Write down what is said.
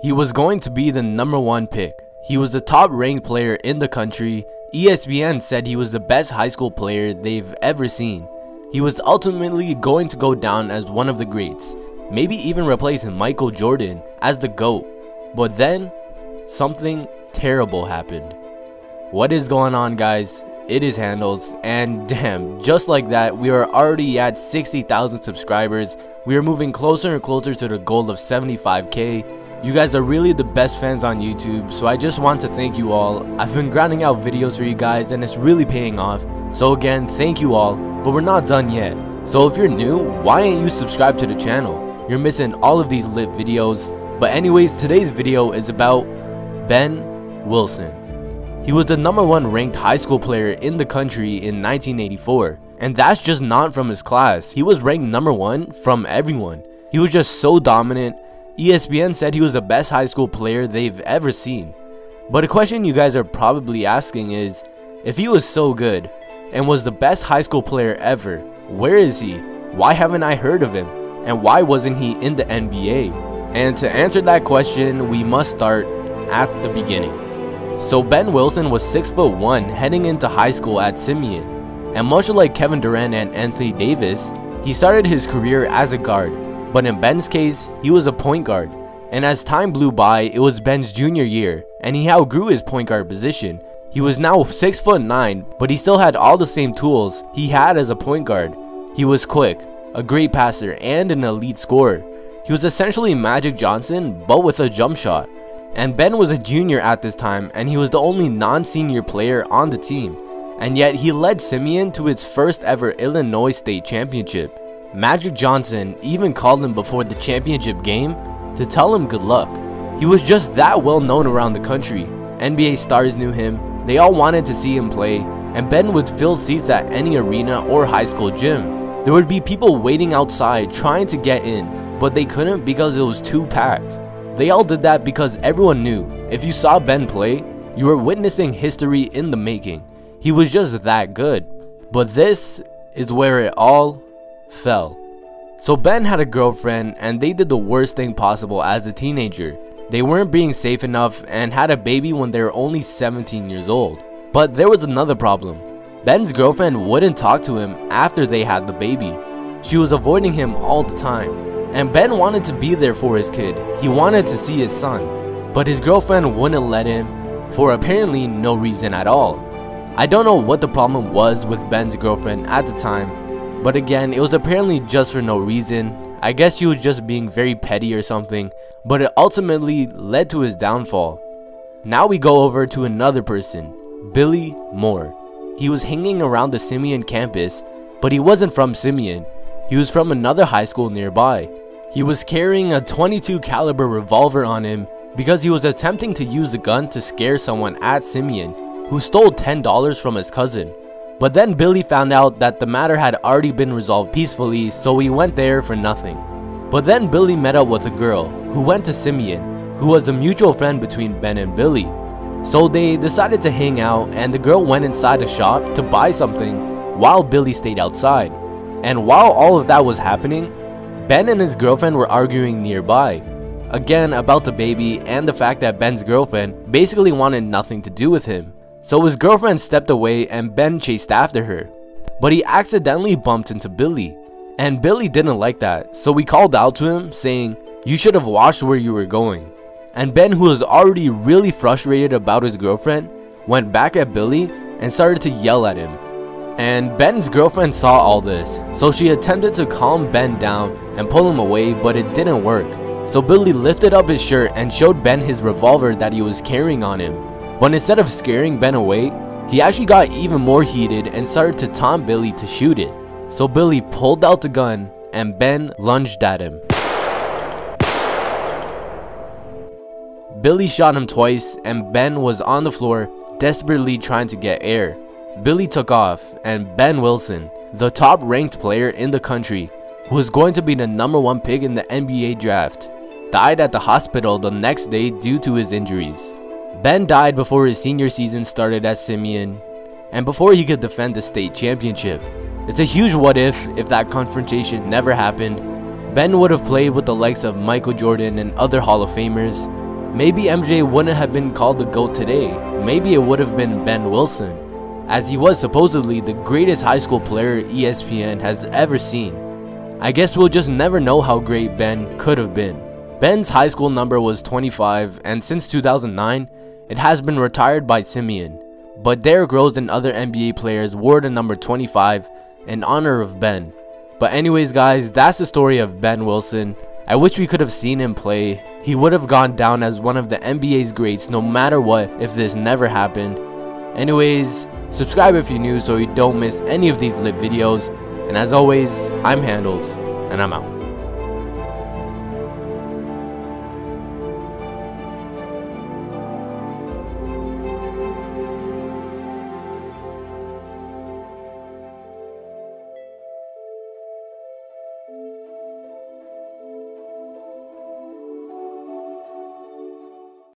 He was going to be the #1 pick. He was the top ranked player in the country. ESPN said he was the best high school player they've ever seen. He was ultimately going to go down as one of the greats, maybe even replacing Michael Jordan as the GOAT. But then, something terrible happened. What is going on, guys? It is Handles, and damn, just like that, we are already at 60,000 subscribers. We are moving closer and closer to the goal of 75k. You guys are really the best fans on YouTube, so I just want to thank you all. I've been grinding out videos for you guys and it's really paying off. So again, thank you all, but we're not done yet. So if you're new, why ain't you subscribe to the channel? You're missing all of these lit videos. But anyways, today's video is about Ben Wilson. He was the #1 ranked high school player in the country in 1984. And that's just not from his class. He was ranked #1 from everyone. He was just so dominant. ESPN said he was the best high school player they've ever seen. But a question you guys are probably asking is, if he was so good and was the best high school player ever, where is he? Why haven't I heard of him? And why wasn't he in the NBA? And to answer that question, we must start at the beginning. So Ben Wilson was 6'1" heading into high school at Simeon. And much like Kevin Durant and Anthony Davis, he started his career as a guard. But in Ben's case, he was a point guard. And as time blew by, it was Ben's junior year, and he outgrew his point guard position. He was now 6'9", but he still had all the same tools he had as a point guard. He was quick, a great passer, and an elite scorer. He was essentially Magic Johnson, but with a jump shot. And Ben was a junior at this time, and he was the only non-senior player on the team. And yet he led Simeon to its first ever Illinois State Championship. Magic Johnson even called him before the championship game to tell him good luck. He was just that well known around the country. NBA stars knew him, they all wanted to see him play, and Ben would fill seats at any arena or high school gym. There would be people waiting outside trying to get in, but they couldn't because it was too packed. They all did that because everyone knew if you saw Ben play, you were witnessing history in the making. He was just that good. But this is where it all fell. So Ben had a girlfriend and they did the worst thing possible as a teenager. They weren't being safe enough and had a baby when they were only 17 years old. But there was another problem. Ben's girlfriend wouldn't talk to him after they had the baby. She was avoiding him all the time. And Ben wanted to be there for his kid. He wanted to see his son. But his girlfriend wouldn't let him for apparently no reason at all. I don't know what the problem was with Ben's girlfriend at the time. But again, it was apparently just for no reason. I guess she was just being very petty or something, but it ultimately led to his downfall. Now we go over to another person, Billy Moore. He was hanging around the Simeon campus, but he wasn't from Simeon. He was from another high school nearby. He was carrying a .22 caliber revolver on him because he was attempting to use the gun to scare someone at Simeon who stole $10 from his cousin. But then Billy found out that the matter had already been resolved peacefully, so he went there for nothing. But then Billy met up with a girl who went to Simeon, who was a mutual friend between Ben and Billy. So they decided to hang out, and the girl went inside a shop to buy something while Billy stayed outside. And while all of that was happening, Ben and his girlfriend were arguing nearby. Again about the baby and the fact that Ben's girlfriend basically wanted nothing to do with him. So his girlfriend stepped away and Ben chased after her. But he accidentally bumped into Billy. And Billy didn't like that, so he called out to him saying, "You should have watched where you were going." And Ben, who was already really frustrated about his girlfriend, went back at Billy and started to yell at him. And Ben's girlfriend saw all this, so she attempted to calm Ben down and pull him away, but it didn't work. So Billy lifted up his shirt and showed Ben his revolver that he was carrying on him. But instead of scaring Ben away, he actually got even more heated and started to taunt Billy to shoot it. So Billy pulled out the gun and Ben lunged at him. Billy shot him twice and Ben was on the floor desperately trying to get air. Billy took off and Ben Wilson, the top ranked player in the country, who was going to be the #1 pick in the NBA draft, died at the hospital the next day due to his injuries. Ben died before his senior season started at Simeon, and before he could defend the state championship. It's a huge what if that confrontation never happened. Ben would have played with the likes of Michael Jordan and other Hall of Famers, maybe MJ wouldn't have been called the GOAT today. Maybe it would have been Ben Wilson, as he was supposedly the greatest high school player ESPN has ever seen. I guess we'll just never know how great Ben could have been. Ben's high school number was 25, and since 2009, it has been retired by Simeon. But Derrick Rose and other NBA players wore the number 25 in honor of Ben. But anyways guys, that's the story of Ben Wilson. I wish we could have seen him play. He would have gone down as one of the NBA's greats no matter what if this never happened. Anyways, subscribe if you're new so you don't miss any of these lit videos. And as always, I'm Handles, and I'm out.